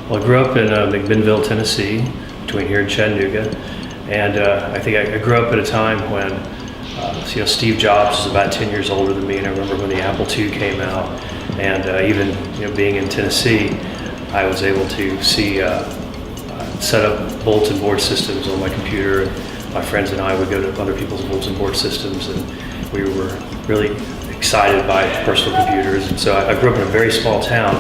Well, I grew up in McMinnville, Tennessee, between here and Chattanooga, and I think I grew up at a time when Steve Jobs was about 10 years older than me, and I remember when the Apple II came out, and even being in Tennessee, I was able to see set up bulletin board systems on my computer. My friends and I would go to other people's bulletin board systems, and we were really excited by personal computers. And so I grew up in a very small town,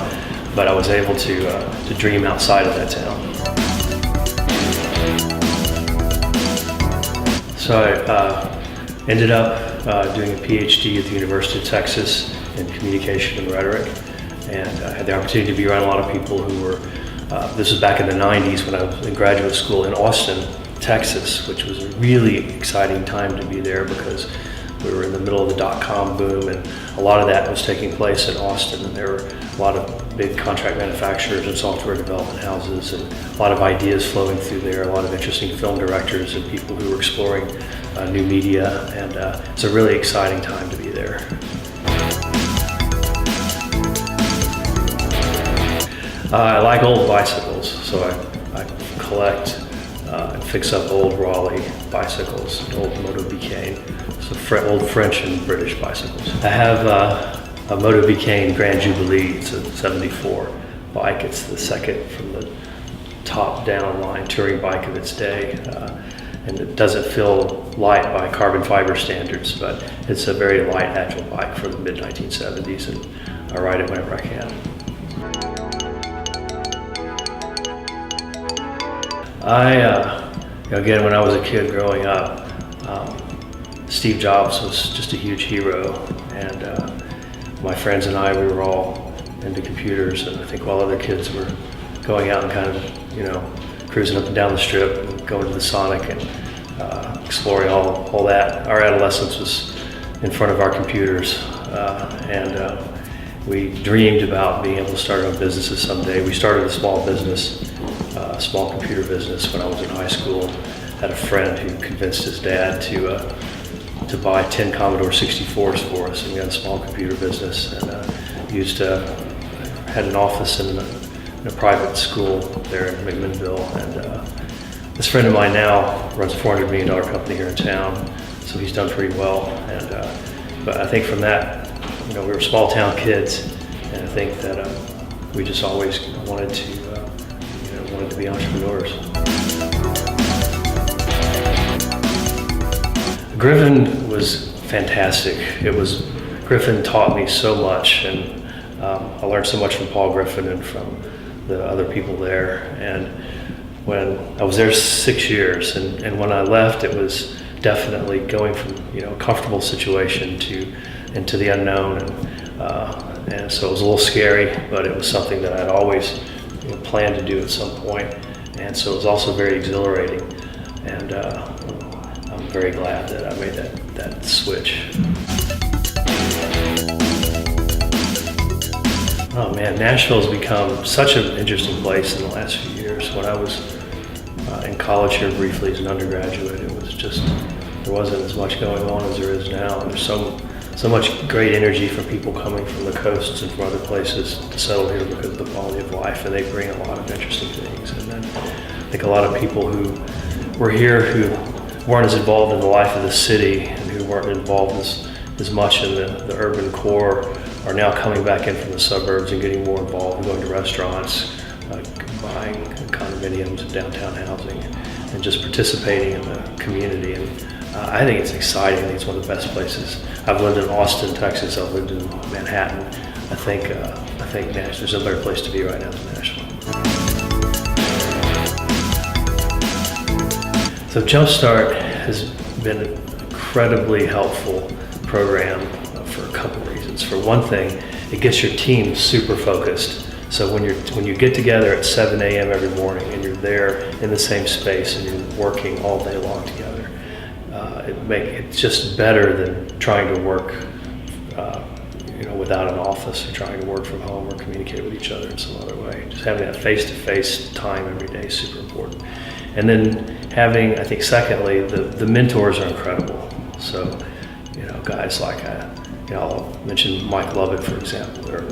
but I was able to dream outside of that town. So I ended up doing a PhD at the University of Texas in communication and rhetoric, and I had the opportunity to be around a lot of people who were, this was back in the 90s when I was in graduate school in Austin, Texas, which was a really exciting time to be there because we were in the middle of the dot-com boom, and a lot of that was taking place in Austin, and there were a lot of big contract manufacturers and software development houses, and a lot of ideas flowing through there, a lot of interesting film directors and people who were exploring new media, and it's a really exciting time to be there. I like old bicycles, so I collect and fix up old Raleigh bicycles, old Moto-Bicane, so old French and British bicycles. I have a Moto-Bicane Grand Jubilee. It's a 74 bike. It's the second from the top down line touring bike of its day. And it doesn't feel light by carbon fiber standards, but it's a very light, agile bike for the mid-1970s, and I ride it whenever I can. Again, when I was a kid growing up, Steve Jobs was just a huge hero, and my friends and I, we were all into computers, and I think while other kids were going out and kind of, cruising up and down the strip and going to the Sonic and exploring all that, our adolescence was in front of our computers, and we dreamed about being able to start our own businesses someday. We started a small business, a small computer business when I was in high school. Had a friend who convinced his dad to buy 10 Commodore 64s for us, and we had a small computer business, and had an office in a private school there in McMinnville, and this friend of mine now runs a $400 million company here in town, so he's done pretty well, and but I think from that, we were small town kids, and I think that we just always wanted to be entrepreneurs. Griffin was fantastic. Griffin taught me so much, and I learned so much from Paul Griffin and from the other people there. And when I was there 6 years, and when I left, it was definitely going from a comfortable situation into the unknown, and so it was a little scary, but it was something that I'd always planned to do at some point, and so it was also very exhilarating, and I'm very glad that I made that switch. Oh man, Nashville's become such an interesting place in the last few years. When I was in college here briefly as an undergraduate, there wasn't as much going on as there is now. And there's so much great energy from people coming from the coasts and from other places to settle here because of the quality of life, and they bring a lot of interesting things. And then I think a lot of people who were here who weren't as involved in the life of the city and who weren't involved as much in the urban core are now coming back in from the suburbs and getting more involved, going to restaurants, buying condominiums and downtown housing, and just participating in the community. And I think it's exciting. I think it's one of the best places. I've lived in Austin, Texas. I've lived in Manhattan. I think there's no better place to be right now than Nashville. So Jumpstart has been an incredibly helpful program for a couple of reasons. For one thing, it gets your team super focused. So when you get together at 7 a.m. every morning and you're there in the same space and you're working all day long together, it's just better than trying to work without an office, or trying to work from home or communicate with each other in some other way. Just having that face-to-face time every day is super important. And then having, I think secondly, the mentors are incredible. So, guys like, I'll mention Mike Lovett, for example, or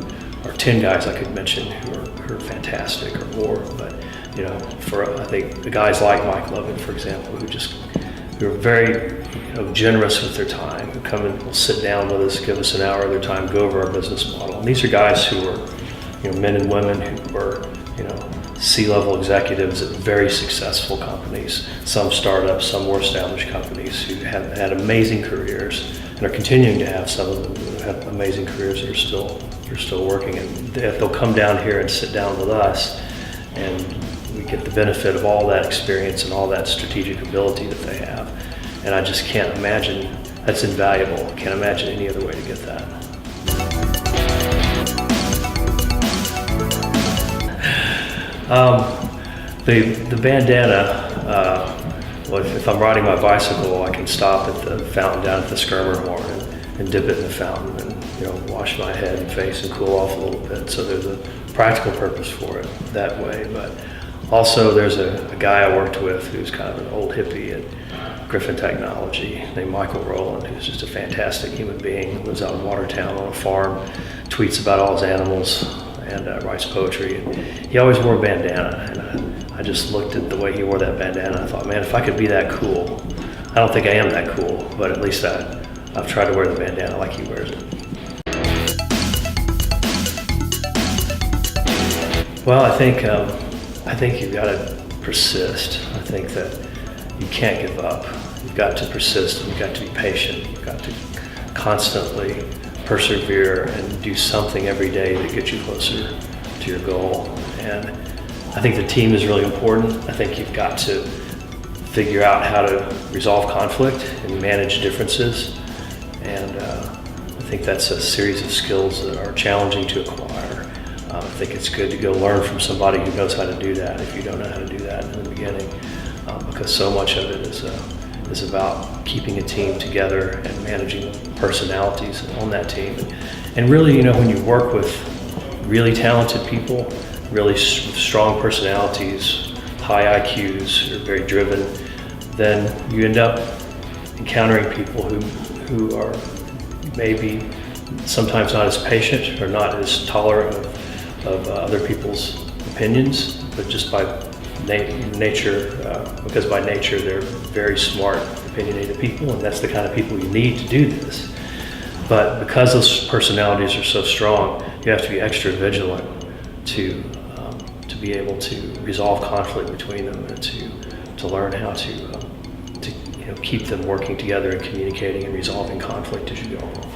or 10 guys I could mention who are fantastic or more. But I think the guys like Mike Lovett, for example, who are very generous with their time, who come and will sit down with us, give us an hour of their time, go over our business model. And these are guys who are men and women who were C-level executives at very successful companies, some startups, some more established companies, who have had amazing careers and are continuing to have. Some of them who have amazing careers that are still working. And they'll come down here and sit down with us, and we get the benefit of all that experience and all that strategic ability that they have. And I just can't imagine, that's invaluable. I can't imagine any other way to get that. The bandana, well, if I'm riding my bicycle, I can stop at the fountain down at the Skirmer and dip it in the fountain and wash my head and face and cool off a little bit. So there's a practical purpose for it that way. But also there's a guy I worked with who's kind of an old hippie at Griffin Technology named Michael Rowland, who's just a fantastic human being, lives out in Watertown on a farm, tweets about all his animals, and writes poetry. And he always wore a bandana, and I just looked at the way he wore that bandana. I thought, man, if I could be that cool. I don't think I am that cool, but at least I've tried to wear the bandana like he wears it. Well, I think you've got to persist. I think that you can't give up. You've got to persist, and you've got to be patient. You've got to constantly persevere and do something every day that gets you closer to your goal. And I think the team is really important. I think you've got to figure out how to resolve conflict and manage differences. And I think that's a series of skills that are challenging to acquire. I think it's good to go learn from somebody who knows how to do that if you don't know how to do that in the beginning, because so much of it is about keeping a team together and managing personalities on that team. And really, when you work with really talented people, really strong personalities, high IQs, who are very driven, then you end up encountering people who are maybe sometimes not as patient or not as tolerant of other people's opinions, but just by nature, because by nature they're very smart, opinionated people, and that's the kind of people you need to do this. But because those personalities are so strong, you have to be extra vigilant to be able to resolve conflict between them and to learn how to keep them working together and communicating and resolving conflict as you go along.